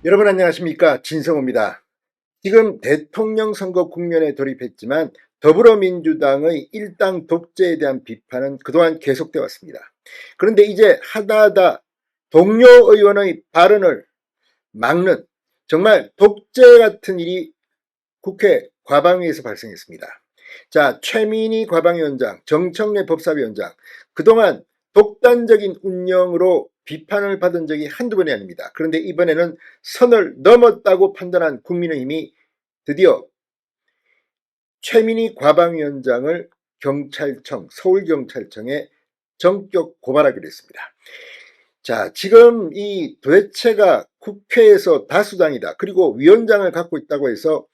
여러분 안녕하십니까, 진성호입니다. 지금 대통령 선거 국면에 돌입했지만 더불어민주당의 일당 독재에 대한 비판은 그동안 계속되어 왔습니다. 그런데 이제 하다하다 동료 의원의 발언을 막는 정말 독재 같은 일이 국회 과방위에서 발생했습니다. 자, 최민희 과방위원장, 정청래 법사위원장, 그동안 독단적인 운영으로 비판을 받은 적이 한두 번이 아닙니다. 그런데 이번에는 선을 넘었다고 판단한 국민의힘이 드디어 최민희 과방위원장을 서울경찰청에 전격 고발하기로 했습니다. 자, 지금 이 도대체가 국회에서 다수당이다, 그리고 위원장을 갖고 있다고 해서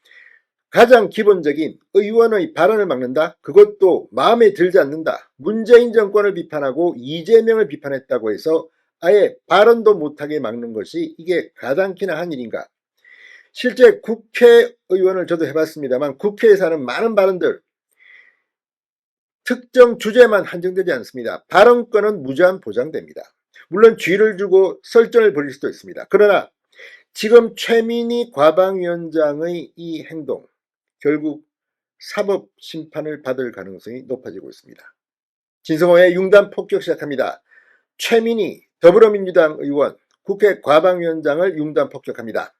가장 기본적인 의원의 발언을 막는다? 그것도 마음에 들지 않는다. 문재인 정권을 비판하고 이재명을 비판했다고 해서 아예 발언도 못하게 막는 것이 이게 가당키나 한 일인가? 실제 국회의원을 저도 해봤습니다만 국회에서 하는 많은 발언들 특정 주제만 한정되지 않습니다. 발언권은 무제한 보장됩니다. 물론 쥐를 주고 설전을 벌일 수도 있습니다. 그러나 지금 최민희 과방위원장의 이 행동, 결국 사법 심판을 받을 가능성이 높아지고 있습니다. 진성호의 융단 폭격 시작합니다. 최민희 더불어민주당 의원 국회 과방위원장을 융단 폭격합니다.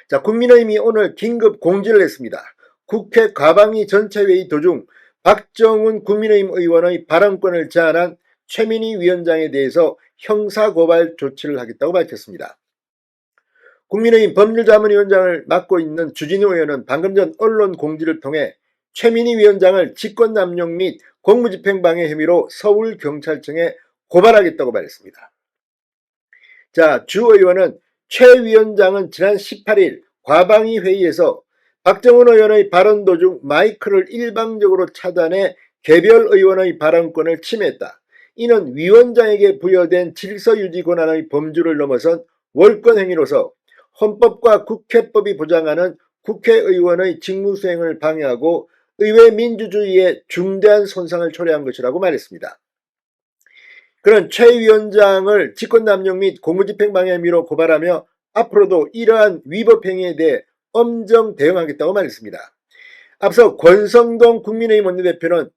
자, 국민의힘이 오늘 긴급 공지를 했습니다. 국회 과방위 전체회의 도중 박정훈 국민의힘 의원의 발언권을 제한한 최민희 위원장에 대해서 형사고발 조치를 하겠다고 밝혔습니다. 국민의힘 법률자문위원장을 맡고 있는 주진우 의원은 방금 전 언론 공지를 통해 최민희 위원장을 직권남용 및 공무집행방해 혐의로 서울경찰청에 고발하겠다고 말했습니다. 자, 주 의원은 최 위원장은 지난 18일 과방위 회의에서 박정훈 의원의 발언 도중 마이크를 일방적으로 차단해 개별 의원의 발언권을 침해했다. 이는 위원장에게 부여된 질서유지 권한의 범주를 넘어선 월권 행위로서 헌법과 국회법이 보장하는 국회의원의 직무수행을 방해하고 의회 민주주의에 중대한 손상을 초래한 것이라고 말했습니다. 그런 최 위원장을 직권남용 및 공무집행방해 혐의로 고발하며 앞으로도 이러한 위법행위에 대해 엄정 대응하겠다고 말했습니다. 앞서 권성동 국민의힘 원내대표는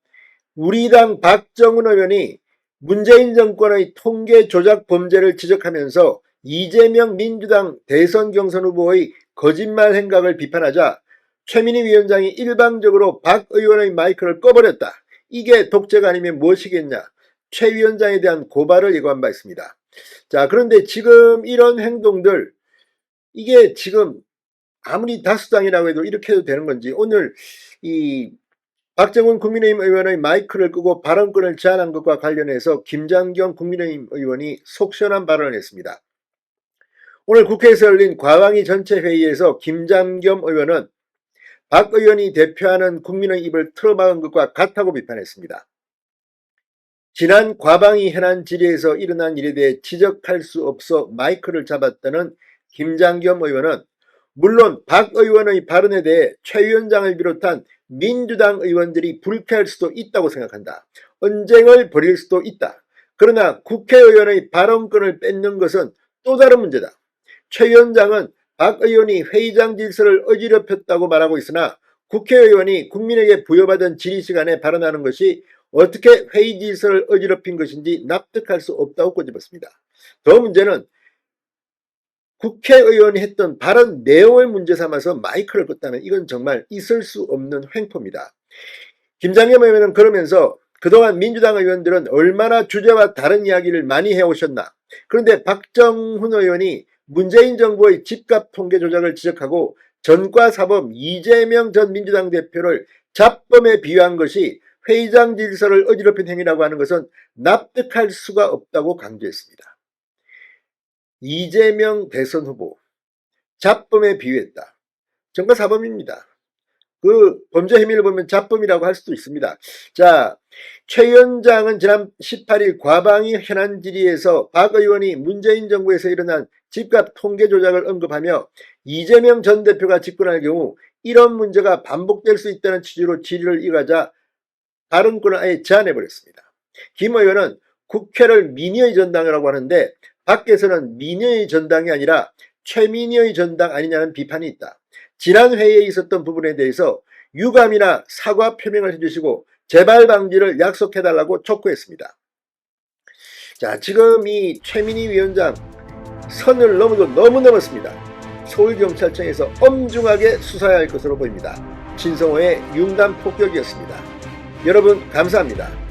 우리 당 박정훈 의원이 문재인 정권의 통계 조작 범죄를 지적하면서 이재명 민주당 대선 경선 후보의 거짓말 행각을 비판하자 최민희 위원장이 일방적으로 박 의원의 마이크를 꺼버렸다. 이게 독재가 아니면 무엇이겠냐. 최 위원장에 대한 고발을 예고한 바 있습니다. 자, 그런데 지금 이런 행동들, 이게 지금 아무리 다수당이라고 해도 이렇게 해도 되는 건지, 오늘 이 박정훈 국민의힘 의원의 마이크를 끄고 발언권을 제한한 것과 관련해서 김장겸 국민의힘 의원이 속 시원한 발언을 했습니다. 오늘 국회에서 열린 과방위 전체 회의에서 김장겸 의원은 박 의원이 대표하는 국민의 입을 틀어막은 것과 같다고 비판했습니다. 지난 과방위 현안 질의에서 일어난 일에 대해 지적할 수 없어 마이크를 잡았다는 김장겸 의원은 물론 박 의원의 발언에 대해 최 위원장을 비롯한 민주당 의원들이 불쾌할 수도 있다고 생각한다. 언쟁을 벌일 수도 있다. 그러나 국회의원의 발언권을 뺏는 것은 또 다른 문제다. 최 위원장은 박 의원이 회의장 질서를 어지럽혔다고 말하고 있으나 국회의원이 국민에게 부여받은 질의시간에 발언하는 것이 어떻게 회의 질서를 어지럽힌 것인지 납득할 수 없다고 꼬집었습니다. 더 문제는 국회의원이 했던 발언 내용을 문제 삼아서 마이크를 껐다면 이건 정말 있을 수 없는 횡포입니다. 김장겸 의원은 그러면서 그동안 민주당 의원들은 얼마나 주제와 다른 이야기를 많이 해오셨나. 그런데 박정훈 의원이 문재인 정부의 집값 통계 조작을 지적하고 전과사범 이재명 전 민주당 대표를 잡범에 비유한 것이 회의장 질서를 어지럽힌 행위라고 하는 것은 납득할 수가 없다고 강조했습니다. 이재명 대선 후보 잡범에 비유했다. 전과사범입니다. 그 범죄 혐의를 보면 잡범이라고 할 수도 있습니다. 자, 최 위원장은 지난 18일 과방위 현안 질의에서 박 의원이 문재인 정부에서 일어난 집값 통계 조작을 언급하며 이재명 전 대표가 집권할 경우 이런 문제가 반복될 수 있다는 취지로 질의를 이어가자 발언권을 아예 제한해버렸습니다. 김 의원은 국회를 민의의 전당이라고 하는데 밖에서는 민의의 전당이 아니라 최민희의 전당 아니냐는 비판이 있다. 지난 회의에 있었던 부분에 대해서 유감이나 사과 표명을 해주시고 재발 방지를 약속해달라고 촉구했습니다. 자, 지금 이 최민희 위원장 선을 너무 넘었습니다. 서울경찰청에서 엄중하게 수사해야 할 것으로 보입니다. 진성호의 융단 폭격이었습니다. 여러분 감사합니다.